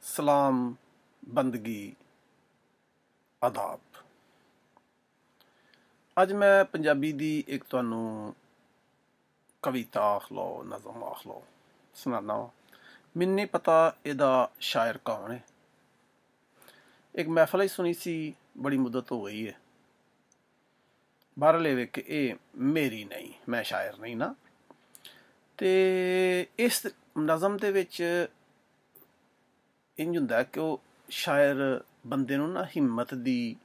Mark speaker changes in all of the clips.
Speaker 1: सलाम, बंदगी, आदाब। अज मैं पंजाबी दी एक तुहानू कविता आख लो, नज़म आख लो, सुनाना। मैनू नहीं पता इहदा शायर कौन है। एक महफल ही सुनी सी, बड़ी मुद्दत हो गई है। बहरहाल ये कि ये मेरी नहीं, मैं शायर नहीं ना। ते इस नज़म दे विच इंज हुंदा कि वो शायर बंदे नूं ना हिम्मत दी,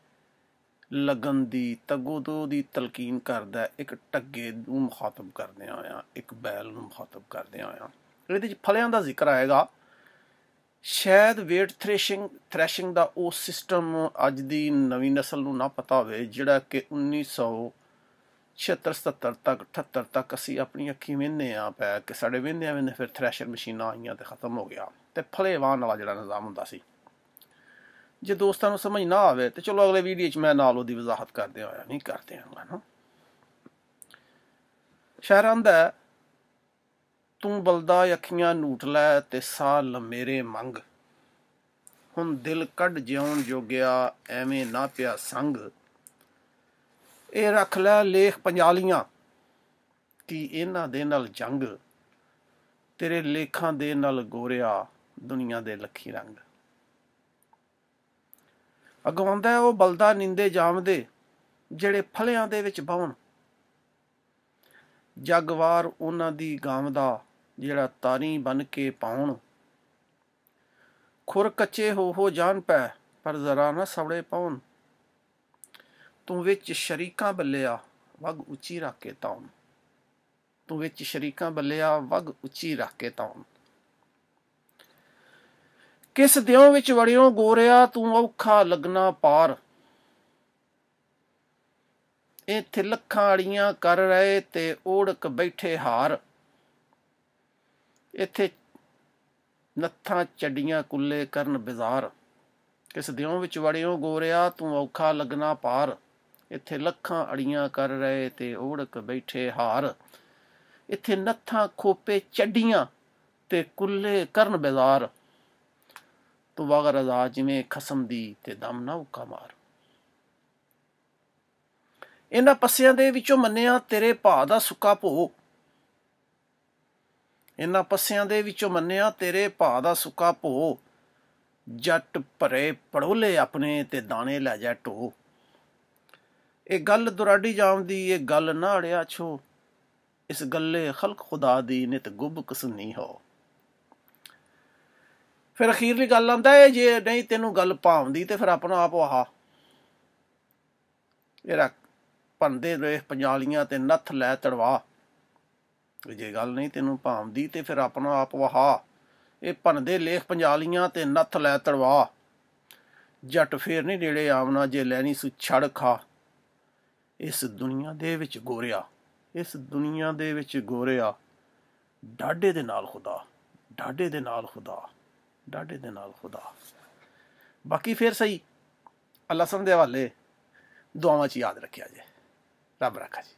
Speaker 1: लगन दी, तगोदो दी तलकीन करदा एक ढग्गे नूं मुखातब करदे होया, एक बैल नूं मुखातब करदे होया। इहदे च फलियां दा जिक्र आएगा। शायद वेट थ्रैशिंग दा वो सिस्टम अज दी नवीं नस्ल नूं ना पता होवे, जिहड़ा कि 1976-77 तक 78 तक असी अपनी अखीं वेंदे आ पै कि साडे वेंदे फिर थ्रैशर मशीनां आईयां ते खत्म हो गया ते फले वाहन वाला जिहड़ा निज़ाम हुंदा सी। जे दोस्तां नूं समझ ना आवे ते चलो अगले वीडियो च मैं नाल ओहदी वजाहत करदे होया नहीं करदे होया ना। शायर आंदा है, तूं बलदा अखियां नूट लै ते साह लमेरे मंग, हुण दिल कढ जिउण जोगिया एवें ना पिया संग। ਇਹ ਰੱਖ ਲੈ ਲੇਖ ਪੰਜਾਲੀਆਂ ਕਿ ਇਹਨਾਂ ਦੇ ਨਾਲ ਜੰਗ, ਤੇਰੇ ਲੇਖਾਂ ਦੇ ਨਾਲ ਗੋਰਿਆ ਦੁਨੀਆ ਦੇ ਲੱਖੀ ਰੰਗ। ਅਗਵਾਉਂਦਾ ਉਹ ਬਲਦਾ ਨਿੰਦੇ ਜਾਮਦੇ ਜਿਹੜੇ ਫਲਿਆਂ ਦੇ ਵਿੱਚ ਬਾਉਣ, ਜਗਵਾਰ ਉਹਨਾਂ ਦੀ ਗਾਵਦਾ ਜਿਹੜਾ ਤਾਰੀ ਬਣ ਕੇ ਪਾਉਣ। ਖੁਰ ਕੱਚੇ ਹੋ ਜਾਣ ਪੈ ਪਰ ਜ਼ਰਾ ਨਾ ਸਵੜੇ ਪਾਉਣ, ਤੂੰ ਵਿੱਚ ਸ਼ਰੀਕਾਂ ਬੱਲਿਆ ਵਗ ਉੱਚੀ ਰੱਖ ਕੇ ਤਾਉਣ। ਤੂੰ ਵਿੱਚ ਸ਼ਰੀਕਾਂ ਬੱਲਿਆ ਵਗ ਉੱਚੀ ਰੱਖ ਕੇ ਤਾਉਣ। ਕਿਸ ਦਿਓਂ ਵਿੱਚ ਵੜਿਓ ਗੋਰਿਆ ਤੂੰ ਔਖਾ ਲੱਗਣਾ ਪਾਰ, ਇੱਥੇ ਲੱਖਾਂ ਅੜੀਆਂ ਕਰ ਰਹੇ ਤੇ ਓੜਕ ਬੈਠੇ ਹਾਰ। ਇੱਥੇ ਨੱਥਾਂ ਚੱਡੀਆਂ ਕੁੱਲੇ ਕਰਨ ਬਾਜ਼ਾਰ। ਕਿਸ ਦਿਓਂ ਵਿੱਚ ਵੜਿਓ ਗੋਰਿਆ ਤੂੰ ਔਖਾ ਲੱਗਣਾ ਪਾਰ, ਇੱਥੇ ਲੱਖਾਂ ਅੜੀਆਂ ਕਰ ਰਹੇ ਤੇ ਓੜਕ ਬੈਠੇ ਹਾਰ। ਇੱਥੇ ਨੱਥਾਂ ਖੋਪੇ ਚੱਡੀਆਂ ਤੇ ਕੁੱਲੇ ਕਰਨ ਬਾਜ਼ਾਰ। ਤੂੰ ਵਗ ਰਜ਼ਾ ਜਿਵੇਂ ਖਸਮ ਦੀ ਤੇ ਦਮ ਨਾ ਉੱਕਾ ਮਾਰ। ਇਹਨਾਂ ਪੱਸਿਆਂ ਦੇ ਵਿੱਚੋਂ ਮੰਨਿਆ ਤੇਰੇ ਭਾ ਦਾ ਸੁੱਕਾ ਭੋ, ਇਹਨਾਂ ਪੱਸਿਆਂ ਦੇ ਵਿੱਚੋਂ ਮੰਨਿਆ ਤੇਰੇ ਭਾ ਦਾ ਸੁੱਕਾ ਭੋ। ਜੱਟ ਭਰੇ ਪੜੋਲੇ ਆਪਣੇ ਤੇ ਦਾਣੇ ਲੈ ਜਾ ਢੋ। ਇਹ ਗੱਲ ਦੁਰਾਡੀ ਜਾਮਦੀ ਇਹ ਗੱਲ ਨਾ ਅੜਿਆ ਛੋ, ਇਸ ਗੱਲੇ ਖਲਕ ਖੁਦਾ ਦੀ ਨਿਤ ਗੁੱਬ ਕਸਨੀ ਹੋ। ਫਿਰ ਅਖੀਰਲੀ ਗੱਲ ਆਂਦਾ ਹੈ, ਜੇ ਨਹੀਂ ਤੈਨੂੰ ਗੱਲ ਭਾਉਂਦੀ ਤੇ ਫਿਰ ਆਪਣਾ ਆਪ ਆਹ ਇਹਦਾ ਭੰਦੇ ਵੇਖ ਪੰਜਾਲੀਆਂ ਤੇ ਨੱਥ ਲੈ ਤੜਵਾ। ਜੇ ਗੱਲ ਨਹੀਂ ਤੈਨੂੰ ਭਾਉਂਦੀ ਤੇ ਫਿਰ ਆਪਣਾ ਆਪ ਵਹਾ। ਇਹ ਭੰਦੇ ਲੇਖ ਪੰਜਾਲੀਆਂ ਤੇ ਨੱਥ ਲੈ ਤੜਵਾ। ਜੱਟ ਫੇਰ ਨਹੀਂ ਨੇੜੇ ਆਵਣਾ ਜੇ ਲੈਣੀ ਸੁ ਛੜ ਖਾ। ਇਸ ਦੁਨੀਆ ਦੇ ਵਿੱਚ ਗੋਰਿਆ, ਇਸ ਦੁਨੀਆ ਦੇ ਵਿੱਚ ਗੋਰਿਆ ਡਾਢੇ ਦੇ ਨਾਲ ਖੁਦਾ, ਡਾਢੇ ਦੇ ਨਾਲ ਖੁਦਾ, ਡਾਢੇ ਦੇ ਨਾਲ ਖੁਦਾ। ਬਾਕੀ ਫਿਰ ਸਹੀ, ਅੱਲਾ ਸਮਝ ਦੇ ਹਵਾਲੇ। ਦੁਆਵਾਂ 'ਚ ਯਾਦ ਰੱਖਿਆ ਜੇ। ਰੱਬ ਰੱਖਾ ਜੀ।